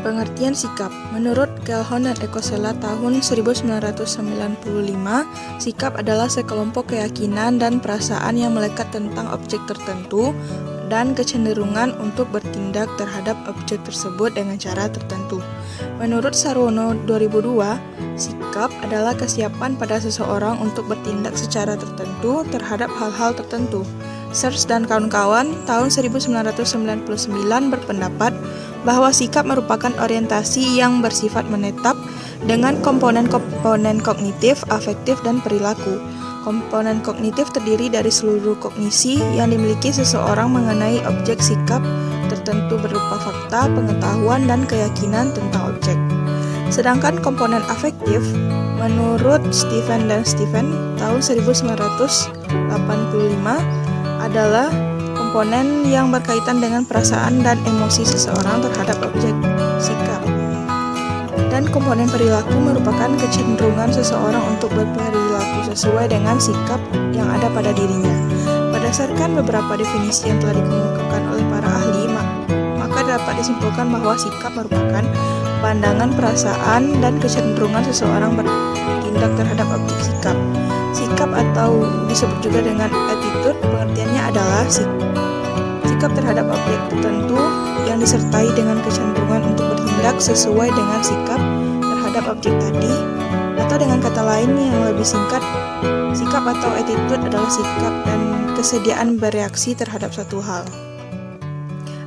Pengertian sikap. Menurut Gellhorn dan Ecosella tahun 1995, sikap adalah sekelompok keyakinan dan perasaan yang melekat tentang objek tertentu dan kecenderungan untuk bertindak terhadap objek tersebut dengan cara tertentu. Menurut Sarwono 2002, sikap adalah kesiapan pada seseorang untuk bertindak secara tertentu terhadap hal-hal tertentu. Search dan kawan-kawan tahun 1999 berpendapat bahwa sikap merupakan orientasi yang bersifat menetap dengan komponen-komponen kognitif, afektif, dan perilaku. Komponen kognitif terdiri dari seluruh kognisi yang dimiliki seseorang mengenai objek sikap tertentu berupa fakta, pengetahuan, dan keyakinan tentang objek. Sedangkan komponen afektif, menurut Stephen dan Stephen tahun 1985, adalah komponen yang berkaitan dengan perasaan dan emosi seseorang terhadap objek sikap. Dan komponen perilaku merupakan kecenderungan seseorang untuk berperilaku sesuai dengan sikap yang ada pada dirinya. Berdasarkan beberapa definisi yang telah dikemukakan oleh para ahli, maka dapat disimpulkan bahwa sikap merupakan pandangan, perasaan, dan kecenderungan seseorang bertindak terhadap objek sikap. Sikap atau disebut juga dengan attitude, pengertiannya adalah sikap terhadap objek tertentu yang disertai dengan kecenderungan untuk bertindak sesuai dengan sikap terhadap objek tadi, atau dengan kata lain yang lebih singkat, sikap atau attitude adalah sikap dan kesediaan bereaksi terhadap suatu hal.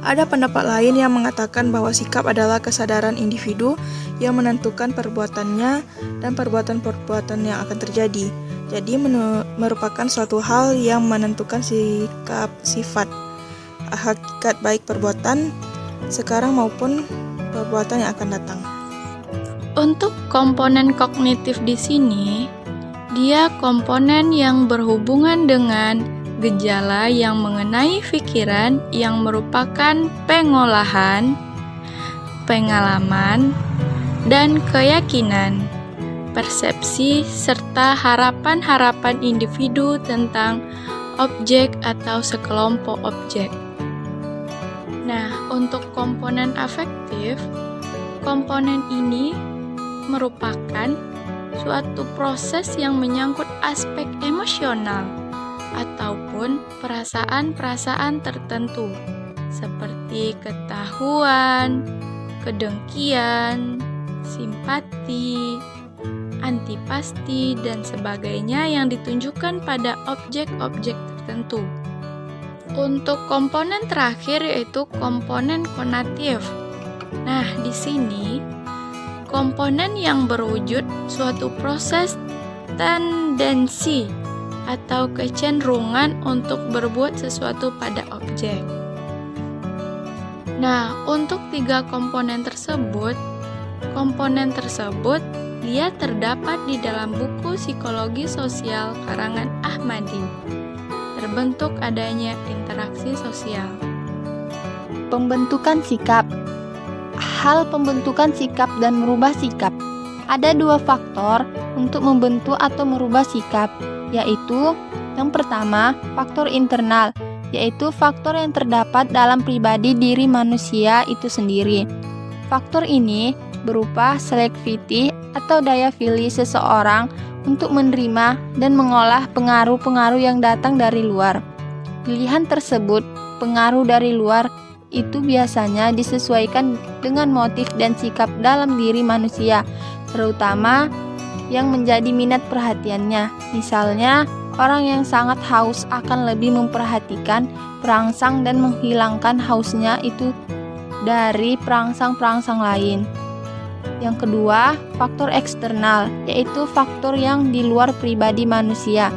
Ada pendapat lain yang mengatakan bahwa sikap adalah kesadaran individu yang menentukan perbuatannya dan perbuatan-perbuatan yang akan terjadi. Jadi merupakan suatu hal yang menentukan sikap, sifat, hakikat baik perbuatan sekarang maupun perbuatan yang akan datang. Untuk komponen kognitif di sini, dia komponen yang berhubungan dengan gejala yang mengenai pikiran yang merupakan pengolahan, pengalaman, dan keyakinan, persepsi, serta harapan-harapan individu tentang objek atau sekelompok objek. Nah, untuk komponen afektif, komponen ini merupakan suatu proses yang menyangkut aspek emosional ataupun perasaan-perasaan tertentu seperti ketahuan, kedengkian, simpati, antipasti, dan sebagainya yang ditunjukkan pada objek-objek tertentu. Untuk komponen terakhir yaitu komponen konatif. Nah, di sini komponen yang berwujud suatu proses tendensi atau kecenderungan untuk berbuat sesuatu pada objek. Nah, untuk tiga komponen tersebut dia terdapat di dalam buku Psikologi Sosial karangan Ahmadi. Terbentuk adanya interaksi sosial. Pembentukan sikap. Hal pembentukan sikap dan merubah sikap. Ada dua faktor untuk membentuk atau merubah sikap, yaitu yang pertama, faktor internal, yaitu faktor yang terdapat dalam pribadi diri manusia itu sendiri. Faktor ini berupa selektiviti atau daya pilih seseorang untuk menerima dan mengolah pengaruh-pengaruh yang datang dari luar. Pilihan tersebut, pengaruh dari luar, itu biasanya disesuaikan dengan motif dan sikap dalam diri manusia, terutama yang menjadi minat perhatiannya. Misalnya, orang yang sangat haus akan lebih memperhatikan perangsang dan menghilangkan hausnya itu dari perangsang-perangsang lain. Yang kedua, faktor eksternal, yaitu faktor yang di luar pribadi manusia.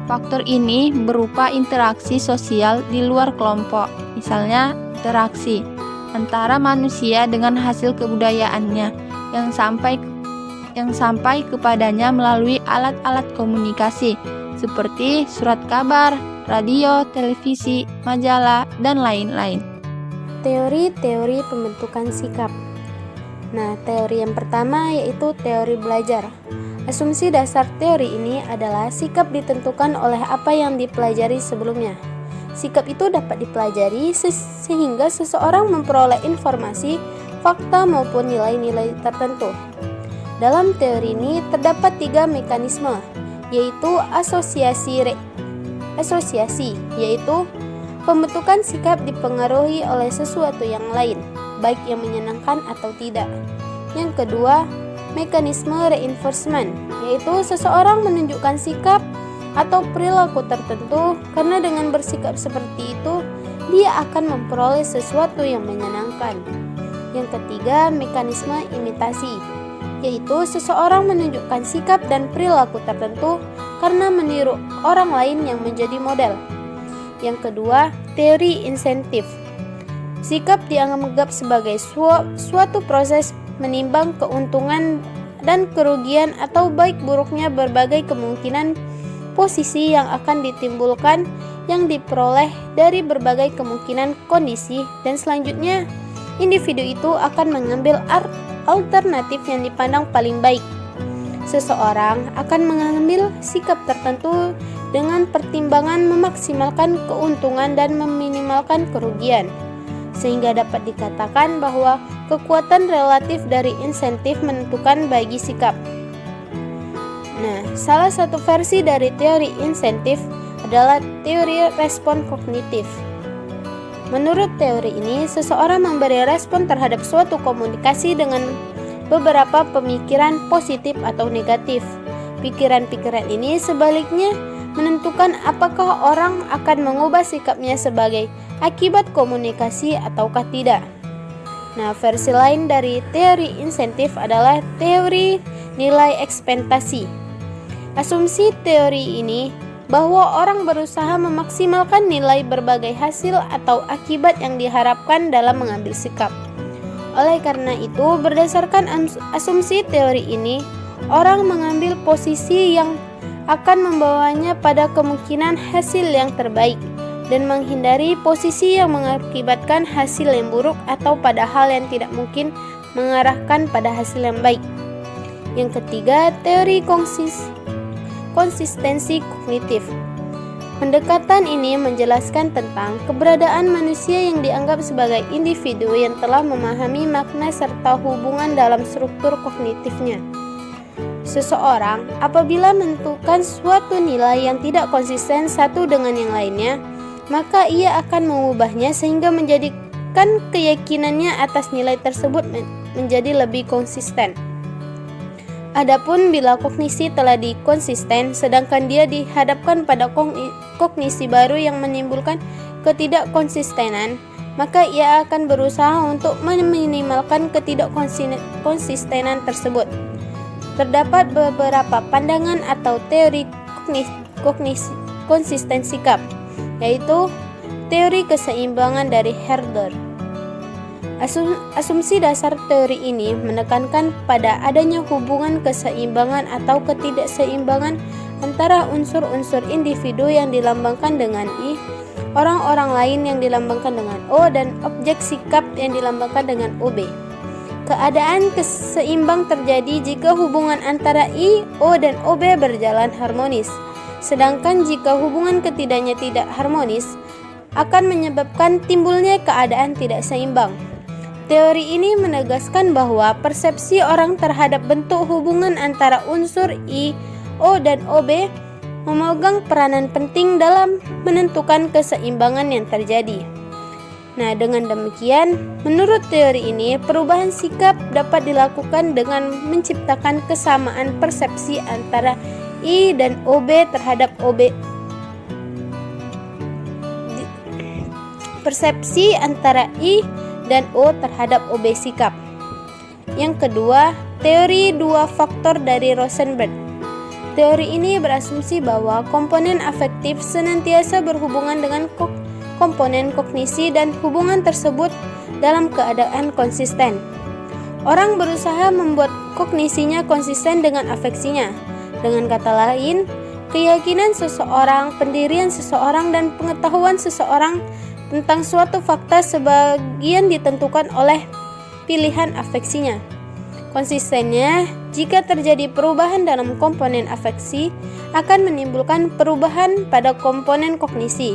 Faktor ini berupa interaksi sosial di luar kelompok, misalnya interaksi antara manusia dengan hasil kebudayaannya yang sampai kepadanya melalui alat-alat komunikasi seperti surat kabar, radio, televisi, majalah, dan lain-lain. Teori-teori pembentukan sikap. Nah, teori yang pertama yaitu teori belajar. Asumsi dasar teori ini adalah sikap ditentukan oleh apa yang dipelajari sebelumnya. Sikap itu dapat dipelajari sehingga seseorang memperoleh informasi fakta maupun nilai-nilai tertentu. Dalam teori ini terdapat 3 mekanisme, yaitu asosiasi, yaitu pembentukan sikap dipengaruhi oleh sesuatu yang lain, baik yang menyenangkan atau tidak. Yang kedua, mekanisme reinforcement, yaitu seseorang menunjukkan sikap atau perilaku tertentu karena dengan bersikap seperti itu dia akan memperoleh sesuatu yang menyenangkan. Yang ketiga, mekanisme imitasi, yaitu seseorang menunjukkan sikap dan perilaku tertentu karena meniru orang lain yang menjadi model. Yang kedua, teori insentif. Sikap dianggap sebagai suatu proses menimbang keuntungan dan kerugian atau baik buruknya berbagai kemungkinan posisi yang akan ditimbulkan yang diperoleh dari berbagai kemungkinan kondisi, dan selanjutnya individu itu akan mengambil alternatif yang dipandang paling baik. Seseorang akan mengambil sikap tertentu dengan pertimbangan memaksimalkan keuntungan dan meminimalkan kerugian, sehingga dapat dikatakan bahwa kekuatan relatif dari insentif menentukan bagi sikap. Nah, salah satu versi dari teori insentif adalah teori respon kognitif. Menurut teori ini, seseorang memberi respon terhadap suatu komunikasi dengan beberapa pemikiran positif atau negatif. Pikiran-pikiran ini sebaliknya menentukan apakah orang akan mengubah sikapnya sebagai akibat komunikasi ataukah tidak. Nah, versi lain dari teori insentif adalah teori nilai ekspektasi. Asumsi teori ini bahwa orang berusaha memaksimalkan nilai berbagai hasil atau akibat yang diharapkan dalam mengambil sikap. Oleh karena itu, berdasarkan asumsi teori ini, orang mengambil posisi yang akan membawanya pada kemungkinan hasil yang terbaik dan menghindari posisi yang mengakibatkan hasil yang buruk atau pada hal yang tidak mungkin mengarahkan pada hasil yang baik. Yang ketiga, teori konsistensi kognitif. Pendekatan ini menjelaskan tentang keberadaan manusia yang dianggap sebagai individu yang telah memahami makna serta hubungan dalam struktur kognitifnya. Seseorang apabila menentukan suatu nilai yang tidak konsisten satu dengan yang lainnya, maka ia akan mengubahnya sehingga menjadikan keyakinannya atas nilai tersebut menjadi lebih konsisten. Adapun bila kognisi telah dikonsisten, sedangkan dia dihadapkan pada kognisi baru yang menimbulkan ketidakkonsistenan, maka ia akan berusaha untuk meminimalkan ketidakkonsistenan tersebut. Terdapat beberapa pandangan atau teori konsisten sikap, yaitu teori keseimbangan dari Herder. Asumsi dasar teori ini menekankan pada adanya hubungan keseimbangan atau ketidakseimbangan antara unsur-unsur individu yang dilambangkan dengan I, orang-orang lain yang dilambangkan dengan O, dan objek sikap yang dilambangkan dengan OB. Keadaan keseimbang terjadi jika hubungan antara I, O, dan OB berjalan harmonis. Sedangkan jika hubungan ketiganya tidak harmonis, akan menyebabkan timbulnya keadaan tidak seimbang. Teori ini menegaskan bahwa persepsi orang terhadap bentuk hubungan antara unsur I, O, dan OB memegang peranan penting dalam menentukan keseimbangan yang terjadi. Nah, dengan demikian, menurut teori ini, perubahan sikap dapat dilakukan dengan menciptakan kesamaan persepsi antara I dan OB terhadap OB. Persepsi antara I dan O terhadap OB sikap. Yang kedua, teori dua faktor dari Rosenberg. Teori ini berasumsi bahwa komponen afektif senantiasa berhubungan dengan komponen kognisi dan hubungan tersebut dalam keadaan konsisten. Orang berusaha membuat kognisinya konsisten dengan afeksinya. Dengan kata lain, keyakinan seseorang, pendirian seseorang, dan pengetahuan seseorang tentang suatu fakta sebagian ditentukan oleh pilihan afeksinya. Konsistennya, jika terjadi perubahan dalam komponen afeksi, akan menimbulkan perubahan pada komponen kognisi.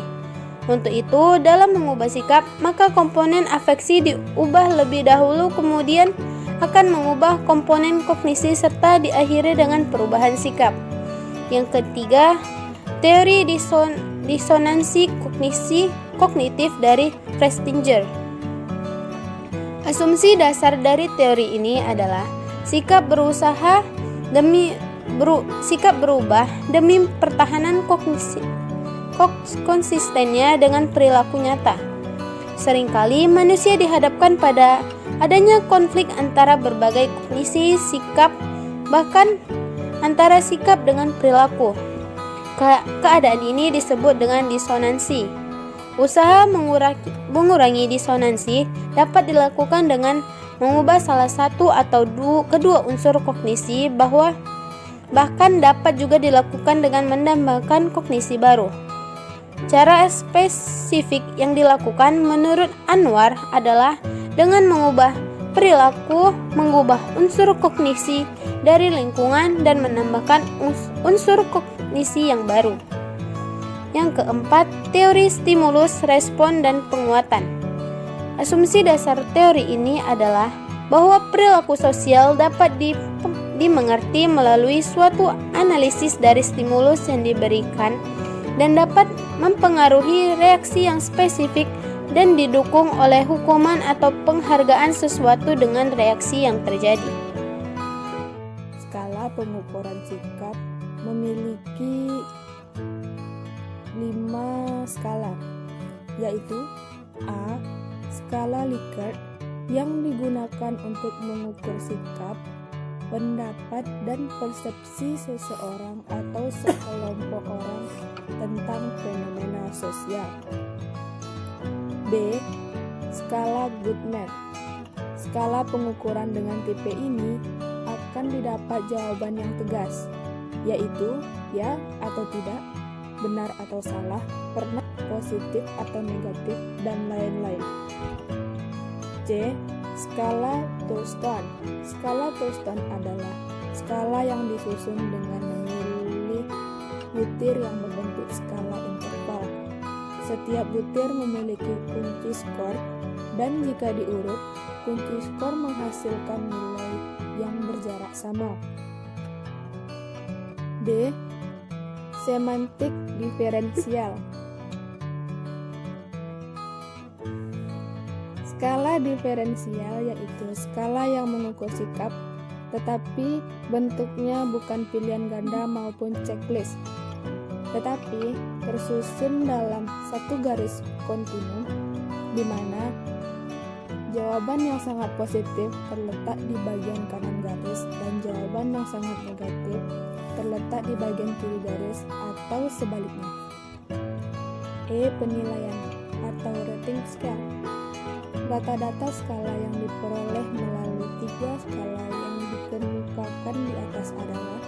Untuk itu, dalam mengubah sikap, maka komponen afeksi diubah lebih dahulu, kemudian akan mengubah komponen kognisi serta diakhiri dengan perubahan sikap. Yang ketiga, teori disonansi kognitif dari Festinger. Asumsi dasar dari teori ini adalah sikap berubah demi pertahanan konsistennya dengan perilaku nyata. Seringkali manusia dihadapkan pada adanya konflik antara berbagai kognisi sikap, bahkan antara sikap dengan perilaku. Keadaan ini disebut dengan disonansi. Usaha mengurangi disonansi dapat dilakukan dengan mengubah salah satu atau kedua unsur kognisi, bahkan dapat juga dilakukan dengan menambahkan kognisi baru. Cara spesifik yang dilakukan menurut Anwar adalah dengan mengubah perilaku, mengubah unsur kognisi dari lingkungan dan menambahkan unsur kognisi yang baru. Yang keempat, teori stimulus, respon, dan penguatan. Asumsi dasar teori ini adalah bahwa perilaku sosial dapat dimengerti melalui suatu analisis dari stimulus yang diberikan dan dapat mempengaruhi reaksi yang spesifik dan didukung oleh hukuman atau penghargaan sesuatu dengan reaksi yang terjadi. Skala pengukuran sikap memiliki 5 skala, yaitu A. Skala Likert yang digunakan untuk mengukur sikap, pendapat, dan persepsi seseorang atau sekelompok orang tentang fenomena sosial. B. Skala Goodman. Skala pengukuran dengan tipe ini akan didapat jawaban yang tegas, yaitu ya atau tidak, benar atau salah, pernah, positif atau negatif, dan lain-lain. C. Skala Thurston. Skala Thurston adalah skala yang disusun dengan memilih butir yang berbentuk skala interval. Setiap butir memiliki kunci skor, dan jika diurut, kunci skor menghasilkan nilai yang berjarak sama. D. Semantik diferensial. Skala diferensial yaitu skala yang mengukur sikap, tetapi bentuknya bukan pilihan ganda maupun checklist, tetapi tersusun dalam satu garis kontinu, di mana jawaban yang sangat positif terletak di bagian kanan garis dan jawaban yang sangat negatif terletak di bagian kiri garis atau sebaliknya. E. Penilaian atau rating scale. Data-data skala yang diperoleh melalui 3 skala yang dikemukakan di atas adalah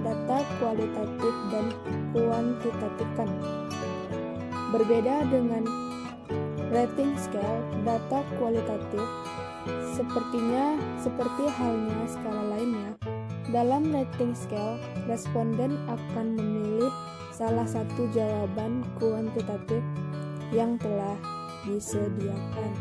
data kualitatif dan kuantitatif. Berbeda dengan rating scale, data kualitatif seperti halnya skala lainnya. Dalam rating scale, responden akan memilih salah satu jawaban kuantitatif yang telah disediakan.